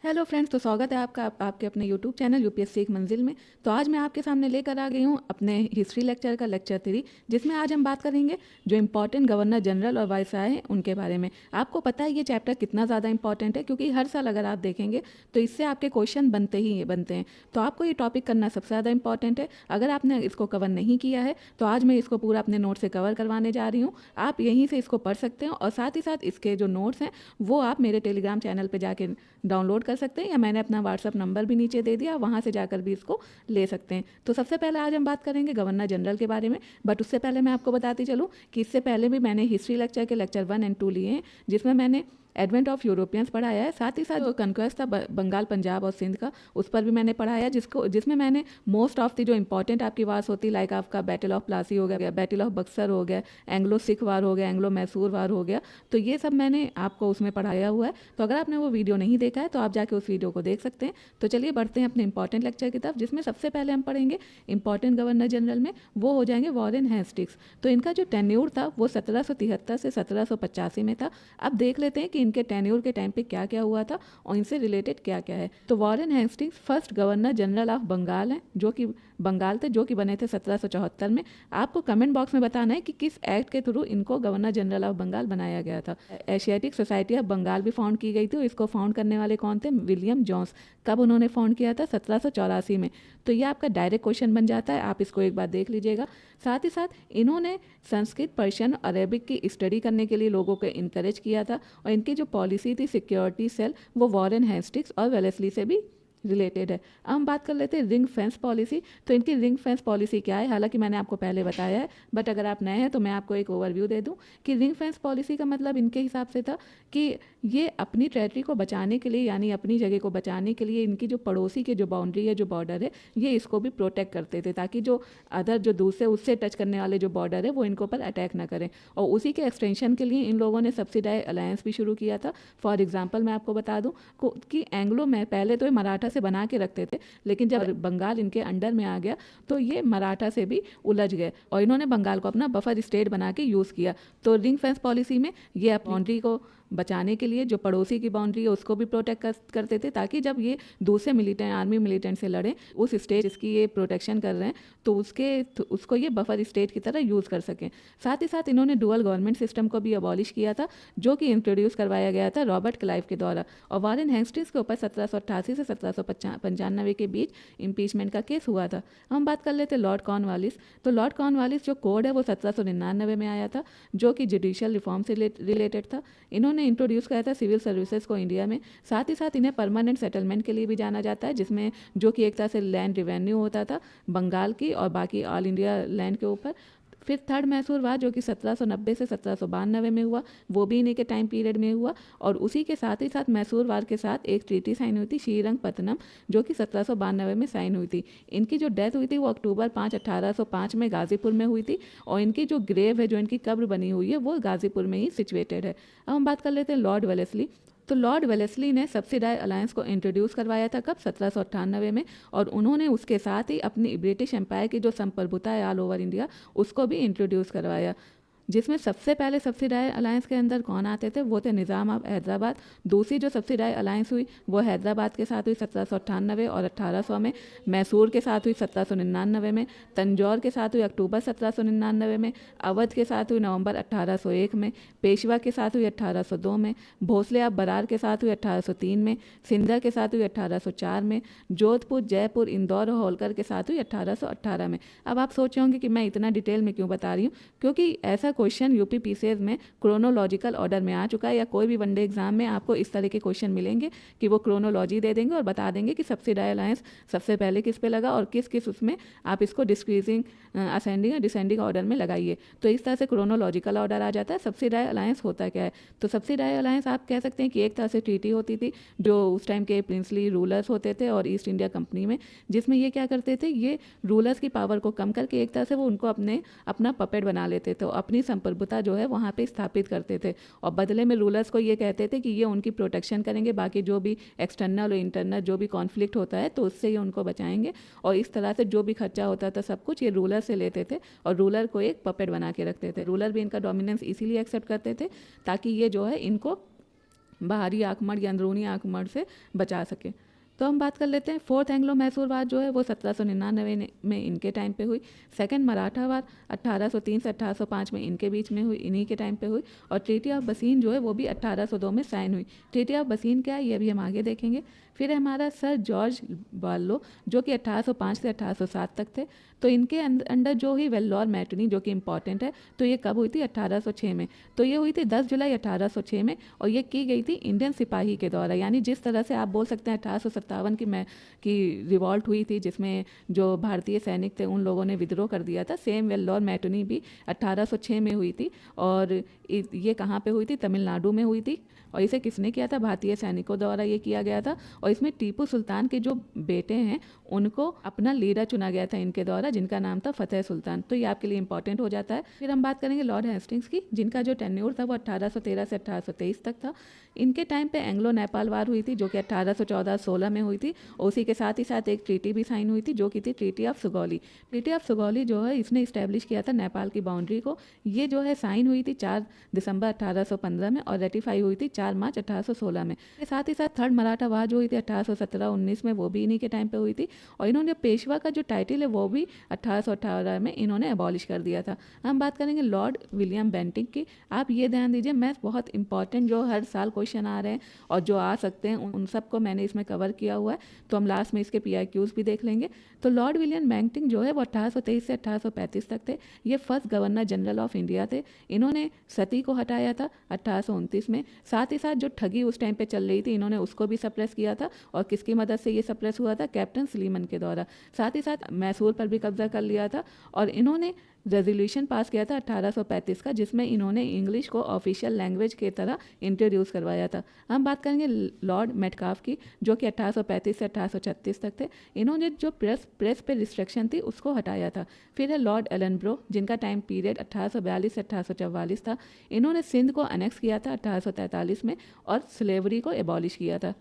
Hello friends, तो स्वागत है आपका आपके अपने यूट्यूब चैनल यूपीएससी एक मंजिल में। तो आज मैं आपके सामने लेकर आ गई हूँ अपने हिस्ट्री लेक्चर का लेक्चर 3, जिसमें आज हम बात करेंगे जो इम्पोर्टेंट गवर्नर जनरल और वायसराय हैं उनके बारे में। आपको पता है ये चैप्टर कितना ज़्यादा इंपॉर्टेंट है, क्योंकि हर साल अगर आप देखेंगे तो इससे आपके क्वेश्चन बनते ही बनते हैं। तो आपको ये टॉपिक करना सबसे ज़्यादा इंपॉर्टेंट है। अगर आपने इसको कवर नहीं किया है तो आज मैं इसको पूरा अपने नोट से कवर करवाने जा रही हूँ। आप यहीं से इसको पढ़ सकते हैं और साथ ही साथ इसके जो नोट्स हैं वो आप मेरे टेलीग्राम चैनल पर जाके डाउनलोड कर सकते हैं, या मैंने अपना व्हाट्सअप नंबर भी नीचे दे दिया, वहाँ से जाकर भी इसको ले सकते हैं। तो सबसे पहले आज हम बात करेंगे गवर्नर जनरल के बारे में। बट उससे पहले मैं आपको बताती चलूँ कि इससे पहले भी मैंने हिस्ट्री लेक्चर के लेक्चर 1 और 2 लिए हैं, जिसमें मैंने एडवेंट ऑफ यूरोपियंस पढ़ाया है। साथ ही साथ जो कन्क्वेस्ट था बंगाल, पंजाब और सिंध का, उस पर भी मैंने पढ़ाया, जिसमें मैंने मोस्ट ऑफ द जो इंपॉर्टेंट आपकी वार्स होती, लाइक आपका बैटल ऑफ प्लासी हो गया, बैटल ऑफ बक्सर हो गया, एंग्लो सिख वार हो गया, एंग्लो मैसूर वार हो गया, तो ये सब मैंने आपको उसमें पढ़ाया हुआ है। तो अगर आपने वो वीडियो नहीं देखा है तो आप जाके उस वीडियो को देख सकते हैं। तो चलिए बढ़ते हैं अपने इंपॉर्टेंट लेक्चर की तरफ, जिसमें सबसे पहले हम पढ़ेंगे इंपॉर्टेंट गवर्नर जनरल में वो हो जाएंगे वॉरेन हेस्टिंग्स। तो इनका जो टेन्योर था वो 1773 से 1785 में था। अब देख लेते हैं कि इनके टेन्योर के टाइम पे क्या क्या हुआ था और इनसे रिलेटेड क्या क्या है। तो Warren Hastings first governor general of Bengal हैं, जो कि बंगाल थे, जो कि बने थे 1774 में। आपको कमेंट बॉक्स में बताना है कि किस एक्ट के थ्रू इनको गवर्नर जनरल ऑफ बंगाल बनाया गया था। एशियाटिक सोसाइटी ऑफ बंगाल भी फाउंड की गई थी। इसको फाउंड करने वाले कौन थे? William Jones. कब उन्होंने फाउंड किया था? 1784 में। तो ये आपका डायरेक्ट क्वेश्चन बन जाता है, आप इसको एक बार देख लीजिएगा। साथ ही साथ इन्होंने संस्कृत, पर्शियन, अरेबिक की स्टडी करने के लिए लोगों को इनकरेज किया था, और इनकी जो पॉलिसी थी सिक्योरिटी सेल, वो वॉरेन हेस्टिंग्स और वेलेस्ली से भी रिलेटेड है। अब हम बात कर लेते हैं रिंग फेंस पॉलिसी। तो इनकी रिंग फेंस पॉलिसी क्या है? हालांकि मैंने आपको पहले बताया है, बट अगर आप नए हैं तो मैं आपको एक ओवरव्यू दे दूं कि रिंग फेंस पॉलिसी का मतलब इनके हिसाब से था कि ये अपनी टेरिटरी को बचाने के लिए, यानी अपनी जगह को बचाने के लिए, इनकी जो पड़ोसी के जो बाउंड्री है, जो बॉर्डर है, ये इसको भी प्रोटेक्ट करते थे, ताकि जो अदर जो दूसरे उससे टच करने वाले जो बॉर्डर है वो इनको पर अटैक ना करें। और उसी के एक्सटेंशन के लिए इन लोगों ने सब्सिडाइज अलायंस भी शुरू किया था। फॉर एग्जाम्पल मैं आपको बता दूं कि एंग्लो में पहले तो ये मराठा से बना के रखते थे, लेकिन जब बंगाल इनके अंडर में आ गया तो ये मराठा से भी उलझ गए और इन्होंने बंगाल को अपना बफर स्टेट बना के यूज़ किया। तो रिंग फेंस पॉलिसी में ये बाउंड्री को बचाने के लिए जो पड़ोसी की बाउंड्री है उसको भी प्रोटेक्ट करते थे, ताकि जब ये दूसरे मिलिटेंट आर्मी मिलिटेंट से लड़े, उस स्टेट जिसकी ये प्रोटेक्शन कर रहे हैं तो उसको ये बफर स्टेट की तरह यूज़ कर सकें। साथ ही साथ इन्होंने डुअल गवर्नमेंट सिस्टम को भी अबॉलिश किया था, जो कि इंट्रोड्यूस करवाया गया था रॉबर्ट क्लाइव के द्वारा। और वॉरेन हेस्टिंग्स के ऊपर 1788 से 1795 के बीच इम्पीचमेंट का केस हुआ था। हम बात कर लेते लॉर्ड कॉर्नवालिस। तो लॉर्ड कॉर्नवालिस जो कोड है वो 1799 में आया था, जो कि जुडिशियल रिफॉर्म से रिलेटेड था। इन्होंने इंट्रोड्यूस किया था सिविल सर्विसेज को इंडिया में। साथ ही साथ इन्हें परमानेंट सेटलमेंट के लिए भी जाना जाता है, जिसमें जो कि एक तरह से लैंड रिवेन्यू होता था बंगाल की और बाकी ऑल इंडिया लैंड के ऊपर। फिर थर्ड मैसूर वार, जो कि 1790 से 1792 में हुआ, वो भी इन्हीं के टाइम पीरियड में हुआ। और उसी के साथ ही साथ मैसूर वार के साथ एक ट्रीटी साइन हुई थी श्रीरंगपत्तनम, जो कि 1792 में साइन हुई थी। इनकी जो डेथ हुई थी वो अक्टूबर 5, 1805 में गाजीपुर में हुई थी, और इनकी जो ग्रेव है, जो इनकी कब्र बनी हुई है, वो गाजीपुर में ही सिचुएटेड है। अब हम बात कर लेते हैं लॉर्ड वेलेस्ली। तो लॉर्ड वेलेस्ली ने सब्सिडाइज अलायंस को इंट्रोड्यूस करवाया था कब? 1798 में। और उन्होंने उसके साथ ही अपनी ब्रिटिश एम्पायर की जो संप्रभुता है ऑल ओवर इंडिया, उसको भी इंट्रोड्यूस करवाया, जिसमें सबसे पहले सब्सिडाइज अलायंस के अंदर कौन आते थे? वो थे निज़ाम ऑफ हैदराबाद। दूसरी जो सब्सिडाइज अलायंस हुई वो हैदराबाद के साथ हुई 1798 और 1800 में, मैसूर के साथ हुई 1799 में, तंजौर के साथ हुई अक्टूबर 1799 में, अवध के साथ हुई नवंबर 1801 में, पेशवा के साथ हुई 1802 में, भोसले ऑफ बरार के साथ हुई 1803 में, सिंधा के साथ हुई 1804 में, जोधपुर, जयपुर, इंदौर और होलकर के साथ हुई 1818 में। अब आप सोच होंगे कि मैं इतना डिटेल में क्यों बता रही हूँ, क्योंकि ऐसा क्वेश्चन यूपी पीसीएस में क्रोनोलॉजिकल ऑर्डर में आ चुका है, या कोई भी वनडे एग्जाम में आपको इस तरह के क्वेश्चन मिलेंगे कि वो क्रोनोलॉजी दे देंगे और बता देंगे कि सब्सिडाइज अलायंस सबसे पहले किस पे लगा और किस किस उसमें आप इसको डिक्रीजिंग, असेंडिंग या डिसेंडिंग ऑर्डर में लगाइए। तो इस तरह से क्रोनोलॉजिकल ऑर्डर आ जाता है। सब्सिडाइज अलायंस होता क्या है? तो सब्सिडाइज अलायंस आप कह सकते हैं कि एक तरह से ट्रीटी होती थी जो उस टाइम के प्रिंसली रूलर्स होते थे और ईस्ट इंडिया कंपनी में, जिसमें ये क्या करते थे, ये रूलर्स की पावर को कम करके एक तरह से वो उनको अपना पपेट बना लेते थे, अपनी संप्रभुता जो है वहाँ पे स्थापित करते थे, और बदले में रूलर्स को ये कहते थे कि ये उनकी प्रोटेक्शन करेंगे, बाकी जो भी एक्सटर्नल और इंटरनल जो भी कॉन्फ्लिक्ट होता है तो उससे ये उनको बचाएंगे। और इस तरह से जो भी खर्चा होता था सब कुछ ये रूलर से लेते थे और रूलर को एक पपेट बना के रखते थे। रूलर भी इनका डोमिनेंस इसीलिए एक्सेप्ट करते थे ताकि ये जो है इनको बाहरी आक्रमण या अंदरूनी आक्रमण से बचा सके। तो हम बात कर लेते हैं फोर्थ एंग्लो मैसूर वार जो है वो 1799 में इनके टाइम पे हुई। सेकंड मराठा वार 1803 से 1805 में इनके बीच में हुई, इन्हीं के टाइम पे हुई। और ट्रीटी ऑफ बसीन जो है वो भी 1802 में साइन हुई। ट्रीटी ऑफ बसीन क्या है ये भी हम आगे देखेंगे। फिर है हमारा सर जॉर्ज बार्लो जो कि 1805 से 1807 तक थे। तो इनके अंडर जो हुई वेल्लोर मैटनी जो कि इंपॉर्टेंट है, तो ये कब हुई थी 1806 में। तो ये हुई थी 10 जुलाई 1806 में और ये की गई थी इंडियन सिपाही के द्वारा। यानी जिस तरह से आप बोल सकते हैं 1857 की रिवॉल्ट हुई थी जिसमें जो भारतीय सैनिक थे उन लोगों ने विद्रोह कर दिया था, सेम वेल्लोर मैटनी भी 1806 में हुई थी। और ये कहाँ पे हुई थी? तमिलनाडु में हुई थी। और इसे किसने किया था? भारतीय सैनिकों द्वारा ये किया गया था। और इसमें टीपू सुल्तान के जो बेटे हैं उनको अपना लीडर चुना गया था इनके द्वारा, जिनका नाम था फतेह सुल्तान। तो ये आपके लिए इंपॉर्टेंट हो जाता है। फिर हम बात करेंगे लॉर्ड हेस्टिंग्स की, जिनका जो टेन्योर था वो 1813 से 1823 तक था। इनके टाइम पे एंग्लो नेपाल वार हुई थी जो कि 1814-16 में हुई थी। और उसी के साथ ही साथ एक ट्रीटी भी साइन हुई थी जो कि थी treaty of Sugauli. Treaty of Sugauli जो है इसने इस्टेब्लिश किया था नेपाल की बाउंड्री को। ये जो है साइन हुई थी 4 दिसंबर 1815 में और रेटिफाई हुई थी 4 मार्च 1816 में। इसके साथ ही साथ थर्ड मराठा वार जो हुई थी 1817-19 में, वो भी इन्हीं के टाइम पे हुई थी। और इन्होंने पेशवा का जो टाइटल है वो भी 1818 में इन्होंने अबॉलिश कर दिया था। हम बात करेंगे लॉर्ड विलियम बेंटिंक की। आप ये ध्यान दीजिए, मैं बहुत इंपॉर्टेंट जो हर साल क्वेश्चन आ रहे हैं और जो आ सकते हैं उन सबको मैंने इसमें कवर किया हुआ है। तो हम लास्ट में इसके PIQs भी देख लेंगे। तो लॉर्ड विलियम बेंटिंक जो है वो 1823 से 1835 तक थे। ये first governor general of India थे। इन्होंने सती को हटाया था 1829 में। साथ ही साथ जो ठगी उस टाइम पे चल रही थी इन्होंने उसको भी सप्रेस किया था। और किसकी मदद से ये सप्रेस हुआ था? कैप्टन सलीमन के द्वारा। साथ ही साथ मैसूर पर भी कब्जा कर लिया था। और इन्होंने रेजोल्यूशन पास किया था 1835 का, जिसमें इन्होंने इंग्लिश को ऑफिशियल लैंग्वेज की तरह इंट्रोड्यूस करवाया था। हम बात करेंगे लॉर्ड मेटकाफ की, जो कि 1835 से 1836 तक थे। इन्होंने जो प्रेस पे रिस्ट्रिक्शन थी उसको हटाया था। फिर है लॉर्ड एलनब्रो, जिनका टाइम पीरियड 1842 से 1844 था। इन्होंने सिंध को अनेक्स किया था 1843 में और स्लेवरी को एबॉलिश किया था।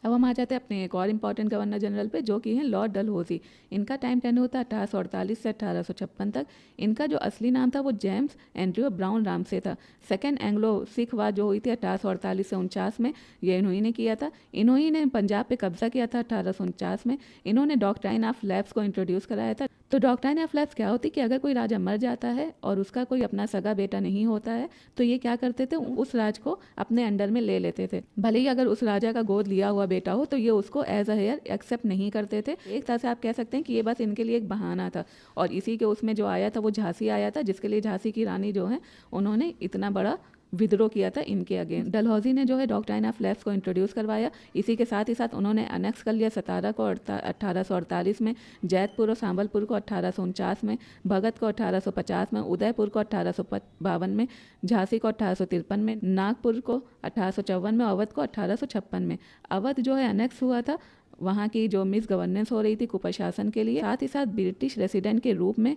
अब हम आ जाते हैं अपने एक और इम्पॉर्टेंट गवर्नर जनरल पे, जो कि हैं लॉर्ड डलहौजी। इनका टाइम टेन्योर होता है 1848 से 1856 तक। इनका जो असली नाम था वो जेम्स एंड्रयू ब्राउन रामसे था। सेकेंड एंग्लो सिख वार जो हुई थी 1848 से 49 में, ये इन्होंने ने किया था। इन्होंने ने पंजाब पे कब्जा किया था 1849 में। इन्होंने डॉक्ट्राइन ऑफ लैब्स को इंट्रोड्यूस कराया था। तो डॉक्ट्राइन ऑफ लैब्स क्या होती कि अगर कोई राजा मर जाता है और उसका कोई अपना सगा बेटा नहीं होता है तो ये क्या करते थे? उस राज को अपने अंडर में ले लेते थे। भले ही अगर उस राजा का गोद लिया हुआ बेटा हो तो ये उसको एज अ हेयर एक्सेप्ट नहीं करते थे। एक तरह से आप कह सकते हैं कि ये बस इनके लिए एक बहाना था। और इसी के उसमें जो आया था वो झांसी आया था, जिसके लिए झांसी की रानी जो है उन्होंने इतना बड़ा विद्रोह किया था इनके अगेंस्ट। डलहौजी ने जो है डॉक्ट्राइन ऑफ लैब्स को इंट्रोड्यूस करवाया। इसी के साथ ही साथ उन्होंने अनेक्स कर लिया सतारा को 1848 में, जैतपुर और सांबलपुर को 1849 में, भगत को 1850 में, उदयपुर को 1852 में, झांसी को 1853 में, नागपुर को 1854 में, अवध को 1856 में। अवध जो है अनेक्स हुआ था, वहाँ की जो मिस गवर्नेंस हो रही थी कुप्रशासन के लिए। साथ ही साथ ब्रिटिश रेसिडेंट के रूप में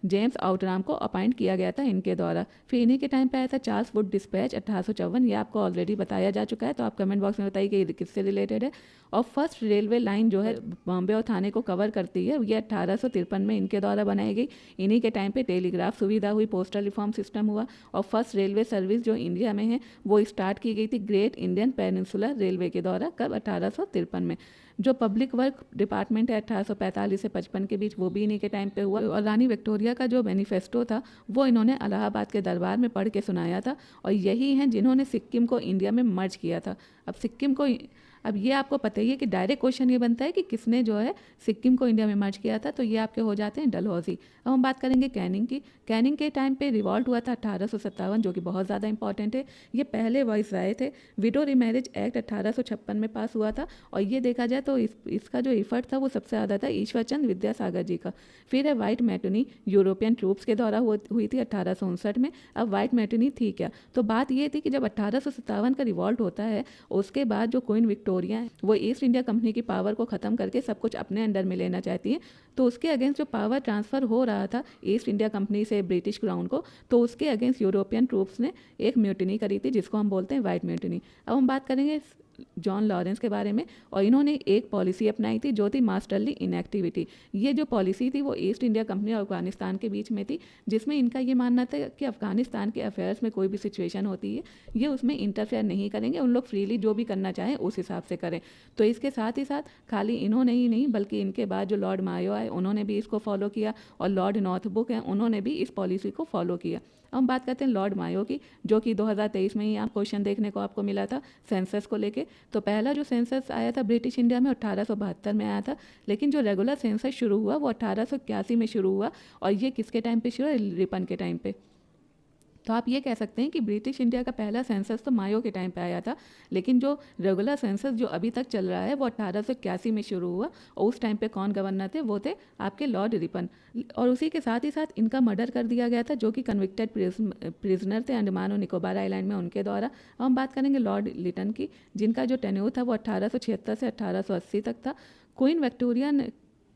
जेम्स आउटराम को अपॉइंट किया गया था इनके द्वारा। फिर इन्हीं के टाइम पे आया था चार्ल्स वुड डिस्पैच 1854। ये आपको ऑलरेडी बताया जा चुका है, तो आप कमेंट बॉक्स में बताइए कि ये किससे रिलेटेड है। और फर्स्ट रेलवे लाइन जो है बॉम्बे और थाने को कवर करती है, ये 1853 में इनके द्वारा बनाई गई। इन्हीं के टाइम पे टेलीग्राफ सुविधा हुई, पोस्टल रिफॉर्म सिस्टम हुआ और फर्स्ट रेलवे सर्विस जो इंडिया में है वो स्टार्ट की गई थी ग्रेट इंडियन पेनिनसुलर रेलवे के द्वारा। कब? 1853 में। जो पब्लिक वर्क डिपार्टमेंट है 1845 से 55 के बीच, वो भी इन्हीं के टाइम पे हुआ। और रानी विक्टोरिया का जो मैनिफेस्टो था वो इन्होंने इलाहाबाद के दरबार में पढ़ के सुनाया था। और यही हैं जिन्होंने सिक्किम को इंडिया में मर्ज किया था। अब सिक्किम को, अब ये आपको पता ही है कि डायरेक्ट क्वेश्चन ये बनता है कि किसने जो है सिक्किम को इंडिया में मर्ज किया था, तो ये आपके हो जाते हैं डलहौजी। अब हम बात करेंगे कैनिंग की। कैनिंग के टाइम पे रिवॉल्ट हुआ था 1857, जो कि बहुत ज़्यादा इंपॉर्टेंट है। ये पहले वाइसराय थे। विडो रिमैरिज एक्ट 1856 में पास हुआ था। और ये देखा जाए तो इसका जो इफर्ट था वो सबसे ज़्यादा था ईश्वर चंद विद्यासागर जी का। फिर है वाइट मैटनी, यूरोपियन ट्रूप्स के द्वारा हुई थी 1859 में। अब वाइट मैटनी थी क्या? तो बात ये थी कि जब 1857 का रिवॉल्ट होता है उसके बाद जो क्वीन विक्टोरिया है वो ईस्ट इंडिया कंपनी की पावर को ख़त्म करके सब कुछ अपने अंडर में लेना चाहती है। तो उसके अगेंस्ट जो पावर ट्रांसफ़र हो रहा था ईस्ट इंडिया कंपनी से ब्रिटिश क्राउन को, तो उसके अगेंस्ट यूरोपियन ट्रूप्स ने एक म्यूटिनी करी थी जिसको हम बोलते हैं वाइट म्यूटिनी। अब हम बात करेंगे जॉन लॉरेंस के बारे में, और इन्होंने एक पॉलिसी अपनाई थी जो थी मास्टरली इनएक्टिविटी। ये जो पॉलिसी थी वो ईस्ट इंडिया कंपनी और अफगानिस्तान के बीच में थी, जिसमें इनका ये मानना था कि अफगानिस्तान के अफेयर्स में कोई भी सिचुएशन होती है ये उसमें इंटरफेयर नहीं करेंगे, उन लोग फ्रीली जो भी करना चाहें उस हिसाब से करें। तो इसके साथ ही साथ खाली इन्होंने ही नहीं बल्कि इनके बाद जो लॉर्ड मायो आए उन्होंने भी इसको फॉलो किया, और लॉर्ड नॉर्थब्रुक हैं उन्होंने भी इस पॉलिसी को फॉलो किया। अब हम बात करते हैं लॉर्ड मायो की, जो कि 2023 में ही आप क्वेश्चन देखने को आपको मिला था सेंसस को लेके। तो पहला जो सेंसस आया था ब्रिटिश इंडिया में 1872 में आया था, लेकिन जो रेगुलर सेंसस शुरू हुआ वो 1881 में शुरू हुआ, और ये किसके टाइम पे शुरू हुआ? रिपन के टाइम पे। तो आप ये कह सकते हैं कि ब्रिटिश इंडिया का पहला सेंसस तो मायो के टाइम पे आया था, लेकिन जो रेगुलर सेंसस जो अभी तक चल रहा है वो 1881 में शुरू हुआ, और उस टाइम पे कौन गवर्नर थे? वो थे आपके लॉर्ड रिपन। और उसी के साथ ही साथ इनका मर्डर कर दिया गया था, जो कि कन्विक्टेड प्रिजनर थे अंडमान और निकोबार आइलैंड में उनके द्वारा। अब हम बात करेंगे लॉर्ड लिटन की, जिनका जो टेन्योर था वो 1876 से 1880 तक था।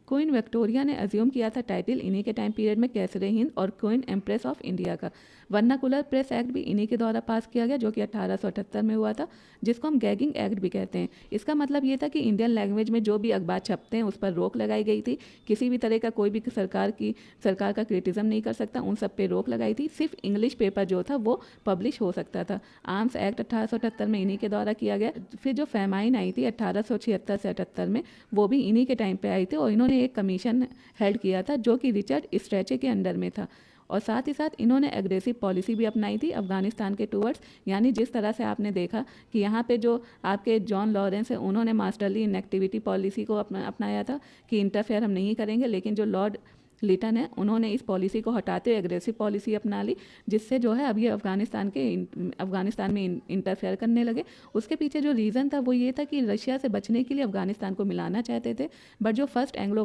क्वीन विक्टोरिया ने अज्यूम किया था टाइटल इन्हीं के टाइम पीरियड में कैसरे हिंद और क्वीन एम्प्रेस ऑफ इंडिया का। वर्नाकुलर प्रेस एक्ट भी इन्हीं के द्वारा पास किया गया, जो कि 1878 में हुआ था, जिसको हम गैगिंग एक्ट भी कहते हैं। इसका मतलब ये था कि इंडियन लैंग्वेज में जो भी अखबार छपते हैं उस पर रोक लगाई गई थी। किसी भी तरह का कोई भी सरकार का क्रिटिज्म नहीं कर सकता, उन सब पे रोक लगाई थी। सिर्फ इंग्लिश पेपर जो था वो पब्लिश हो सकता था। आर्म्स एक्ट 1878 में इन्हीं के द्वारा किया गया। फिर जो फेमाइन आई थी 1876 से 78 में, वो भी इन्हीं के टाइम पे आई थी, और इन्होंने एक कमीशन हेड किया था जो कि रिचर्ड स्ट्रेचे के अंडर में था। और साथ ही साथ इन्होंने एग्रेसिव पॉलिसी भी अपनाई थी अफगानिस्तान के टूवर्ड्स, यानी जिस तरह से आपने देखा कि यहाँ पे जो आपके जॉन लॉरेंस है उन्होंने मास्टरली इनएक्टिविटी पॉलिसी को अपनाया था कि इंटरफेयर हम नहीं करेंगे, लेकिन जो लॉर्ड लिटन है उन्होंने इस पॉलिसी को हटाते हुए एग्रेसिव पॉलिसी अपना ली, जिससे जो है अब ये अफगानिस्तान में इंटरफेयर करने लगे। उसके पीछे जो रीज़न था वो ये था कि रशिया से बचने के लिए अफगानिस्तान को मिलाना चाहते थे, बट जो फर्स्ट एंग्लो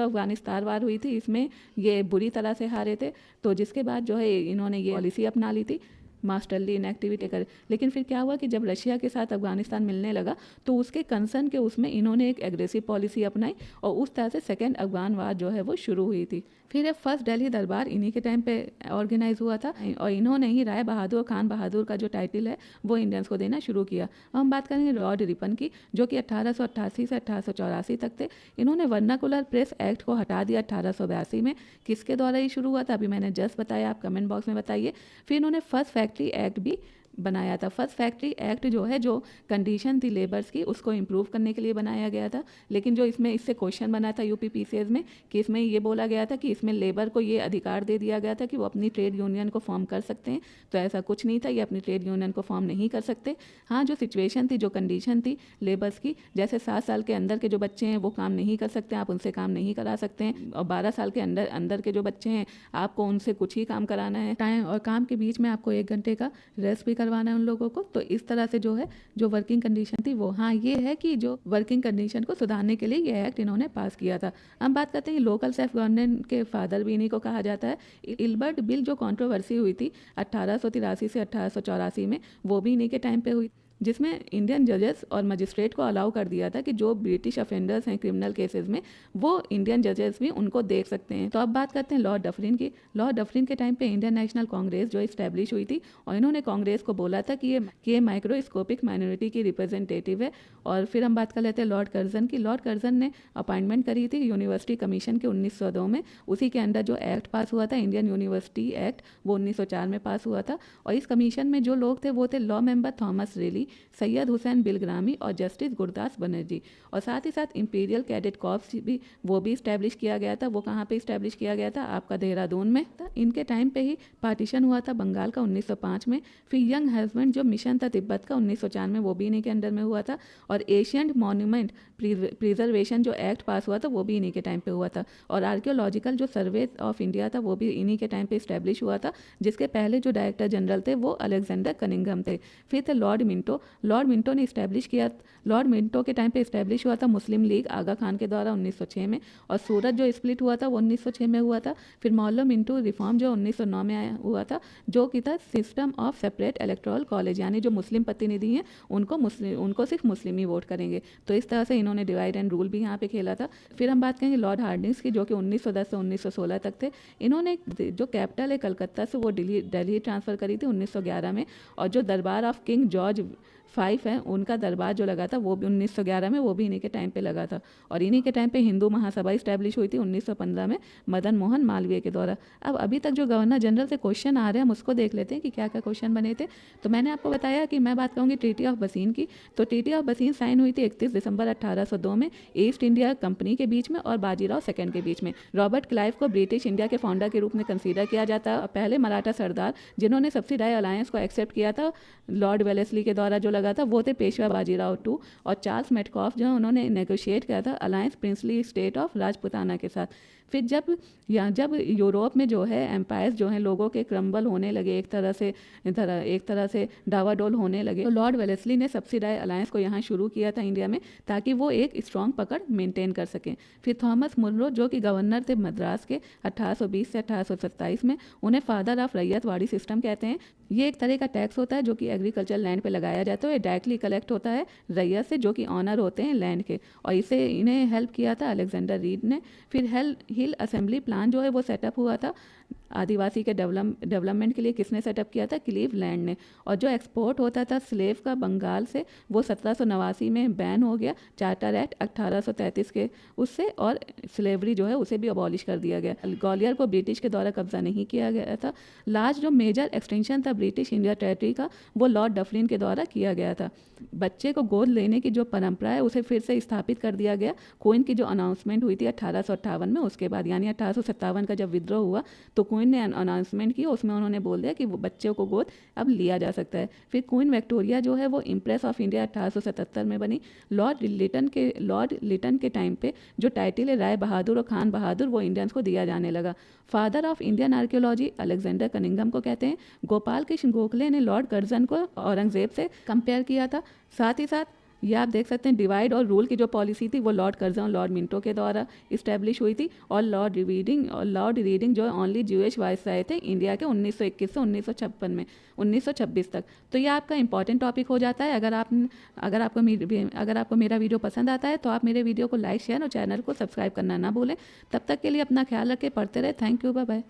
अफगानिस्तान वार हुई थी इसमें ये बुरी तरह से हारे थे, तो जिसके बाद जो है इन्होंने ये पॉलिसी अपना ली थी मास्टरली इनएक्टिविटी कर। लेकिन फिर क्या हुआ कि जब रशिया के साथ अफगानिस्तान मिलने लगा तो उसके कंसर्न के उसमें इन्होंने एक एग्रेसिव पॉलिसी अपनाई, और उस तरह से सेकेंड अफगान वार जो है वो शुरू हुई थी। फिर फर्स्ट दिल्ली दरबार इन्हीं के टाइम पे ऑर्गेनाइज हुआ था, और इन्होंने ही राय बहादुर खान बहादुर का जो टाइटल है वो इंडियंस को देना शुरू किया। हम बात करेंगे लॉर्ड रिपन की, जो कि 1888 से 1884 तक थे। इन्होंने वर्नाकुलर प्रेस एक्ट को हटा दिया 1882 में। किसके द्वारा ये शुरू हुआ था अभी मैंने जस्ट बताया, आप कमेंट बॉक्स में बताइए। फिर इन्होंने फर्स्ट फैक्ट्री एक्ट भी बनाया था। फर्स्ट फैक्ट्री एक्ट जो है जो कंडीशन थी लेबर्स की उसको इम्प्रूव करने के लिए बनाया गया था, लेकिन जो इससे क्वेश्चन बना था यूपी पीसीएस में कि इसमें ये बोला गया था कि इसमें लेबर को ये अधिकार दे दिया गया था कि वो अपनी ट्रेड यूनियन को फॉर्म कर सकते हैं, तो ऐसा कुछ नहीं था, ये अपनी ट्रेड यूनियन को फॉर्म नहीं कर सकते। हाँ, जो सिचुएशन थी, जो कंडीशन थी लेबर्स की, जैसे 7 साल के अंदर के जो बच्चे हैं वो काम नहीं कर सकते, आप उनसे काम नहीं करा सकते हैं, और 12 साल के अंदर के जो बच्चे हैं आपको उनसे कुछ ही काम कराना है टाइम, और काम के बीच में आपको 1 घंटे का रेस्ट भी करवाना है उन लोगों को। तो इस तरह से जो है जो वर्किंग कंडीशन थी वो, हाँ ये है कि जो वर्किंग कंडीशन को सुधारने के लिए ये एक्ट इन्होंने पास किया था। हम बात करते हैं लोकल सेल्फ गवर्नमेंट के फादर भी इन्हीं को कहा जाता है। इल्बर्ट बिल जो कंट्रोवर्सी हुई थी 1883 से 1884 में, वो भी इन्हीं के टाइम पे हुई, जिसमें इंडियन जजेस और मजिस्ट्रेट को अलाउ कर दिया था कि जो ब्रिटिश ऑफेंडर्स हैं क्रिमिनल केसेस में वो इंडियन जजेस भी उनको देख सकते हैं। तो अब बात करते हैं लॉर्ड डफरिन की। लॉर्ड डफरिन के टाइम पे इंडियन नेशनल कांग्रेस जो इस्टेब्लिश हुई थी, और इन्होंने कांग्रेस को बोला था कि ये माइक्रोस्कोपिक माइनॉरिटी की रिप्रेजेंटेटिव है। और फिर हम बात कर लेते हैं लॉर्ड कर्जन की। लॉर्ड कर्जन ने अपॉइंटमेंट करी थी यूनिवर्सिटी कमीशन के 1902 में, उसी के अंडर जो एक्ट पास हुआ था इंडियन यूनिवर्सिटी एक्ट, वो 1904 में पास हुआ था। और इस कमीशन में जो लोग थे वो थे लॉ मेंबर थॉमस रेली, सैयद हुसैन बिलग्रामी और जस्टिस गुरदास बनर्जी। और साथ ही साथ इंपीरियल कैडेट कॉर्प्स भी इस्टेब्लिश किया गया था। वो कहाँ पे इस्टेब्लिश किया गया था? आपका देहरादून में था। इनके टाइम पे ही पार्टीशन हुआ था बंगाल का 1905 में। फिर यंग हस्बैंड जो मिशन था तिब्बत का 1904 में, वो भी इन्हीं के अंडर में हुआ था। और एशियंट मॉन्यूमेंट प्रिजर्वेशन जो एक्ट पास हुआ था वो भी इन्हीं के टाइम पे हुआ था। और आर्कियोलॉजिकल जो सर्वे ऑफ इंडिया था वो भी इन्हीं के टाइम पे इस्टेब्लिश हुआ था, जिसके पहले जो डायरेक्टर जनरल थे वो अलेक्जेंडर कनिंघम थे। फिर थे लॉर्ड मिंटो, लॉर्ड मिंटो ने इस्टेब्लिश किया। लॉर्ड मिंटो के टाइम पे इस्टेब्लिश हुआ था मुस्लिम लीग आगा खान के द्वारा 1906 में, और सूरत जो स्प्लिट हुआ था वो 1906 में हुआ था। फिर मोहल्ला मिंटो रिफॉर्म जो 1909 में आया हुआ था, जो कि था system of separate electoral college, यानी जो मुस्लिम प्रतिनिधि हैं उनको सिर्फ मुस्लिम ही वोट करेंगे। तो इस तरह से इन्होंने डिवाइड एंड रूल भी यहाँ पे खेला था। फिर हम बात करेंगे लॉर्ड हार्डिंग्स की, जो कि 1910 से 1916 तक थे। इन्होंने जो कैपिटल है कलकत्ता से वो दिल्ली ट्रांसफ़र करी थी 1911 में, और जो दरबार ऑफ किंग जॉर्ज 5 है उनका दरबार जो लगा था वो भी 1911 में, वो भी इन्हीं के टाइम पे लगा था। और इन्हीं के टाइम पे हिंदू महासभा इस्टेब्लिश हुई थी 1915 में मदन मोहन मालवीय के द्वारा। अब अभी तक जो गवर्नर जनरल से क्वेश्चन आ रहे हैं हम उसको देख लेते हैं कि क्या क्या क्वेश्चन बने थे। तो मैंने आपको बताया कि मैं बात करूँगी ट्रीटी ऑफ बसीन की। तो ट्रीटी ऑफ बसीन साइन हुई थी 31 दिसंबर 1802 में ईस्ट इंडिया कंपनी के बीच में और बाजीराव सेकंड के बीच में। रॉबर्ट क्लाइव को ब्रिटिश इंडिया के फाउंडर के रूप में कंसीडर किया जाता है। पहले मराठा सरदार जिन्होंने सब्सिडाइज अलायंस को एक्सेप्ट किया था लॉर्ड वेलेस्ली के द्वारा जो लगा था, वो थे पेशवा बाजीराव टू, और चार्ल्स मेटकॉफ जो उन्होंने नेगोशिएट किया था alliance princely state of Rajputana के साथ। फिर जब यूरोप में जो है एम्पायर्स जो हैं लोगों के क्रम्बल होने लगे, एक तरह से डावाडोल होने लगे, तो लॉर्ड वेलेस्ली ने सब्सिडाइज अलायंस को यहाँ शुरू किया था इंडिया में, ताकि वो एक स्ट्रॉन्ग पकड़ मेंटेन कर सकें। फिर थॉमस मुनरो जो कि गवर्नर थे मद्रास के 1820 से 1827 में, उन्हें फादर ऑफ रैयतवाड़ी सिस्टम कहते हैं। ये एक तरह का टैक्स होता है जो कि एग्रीकल्चर लैंड पे लगाया जाता है। डायरेक्टली कलेक्ट होता है रैयत से जो कि ऑनर होते हैं लैंड के, और इन्हें हेल्प किया था अलेक्जेंडर रीड ने। फिर हिल असेंबली प्लान जो है वो सेटअप हुआ था आदिवासी के डेवलपमेंट के लिए। किसने सेटअप किया था? क्लीवलैंड ने। और जो एक्सपोर्ट होता था स्लेव का बंगाल से, वो 1789 में बैन हो गया चार्टर एक्ट 1833 के उससे, और स्लेवरी जो है उसे भी अबॉलिश कर दिया गया। ग्वालियर को ब्रिटिश के द्वारा कब्जा नहीं किया गया था। लास्ट जो मेजर एक्सटेंशन था ब्रिटिश इंडिया टेरिटरी का, वो लॉर्ड डफलिन के द्वारा किया गया था। बच्चे को गोद लेने की जो परंपरा है उसे फिर से स्थापित कर दिया गया। क्वीन की जो अनाउंसमेंट हुई थी 1858 में, उसके बाद यानी 1857 का जब विद्रोह हुआ तो क्वीन ने अनाउंसमेंट की, उसमें उन्होंने बोल दिया कि वो बच्चों को गोद अब लिया जा सकता है। फिर क्वीन विक्टोरिया जो है वो इम्प्रेस ऑफ इंडिया 1877 में बनी। लॉर्ड लिटन के टाइम पे जो टाइटल है राय बहादुर और खान बहादुर, वो इंडियंस को दिया जाने लगा। Father of Indian archaeology Alexander Cunningham को कहते हैं। गोपाल कृष्ण गोखले ने लॉर्ड कर्जन को औरंगजेब से कंपेयर किया था। साथ ही साथ ये आप देख सकते हैं डिवाइड और रूल की जो पॉलिसी थी वो लॉर्ड कर्जन और लॉर्ड मिंटो के द्वारा इस्टेब्लिश हुई थी। और लॉर्ड रीडिंग जो ओनली ज्यूइश वायसराय थे इंडिया के 1921 से 1956 में 1926 तक। तो ये आपका इंपॉर्टेंट टॉपिक हो जाता है। अगर आपको मेरा वीडियो पसंद आता है तो आप मेरे वीडियो को लाइक शेयर और चैनल को सब्सक्राइब करना ना भूलें। तब तक के लिए अपना ख्याल रखें, पढ़ते रहे। Thank you, bye bye.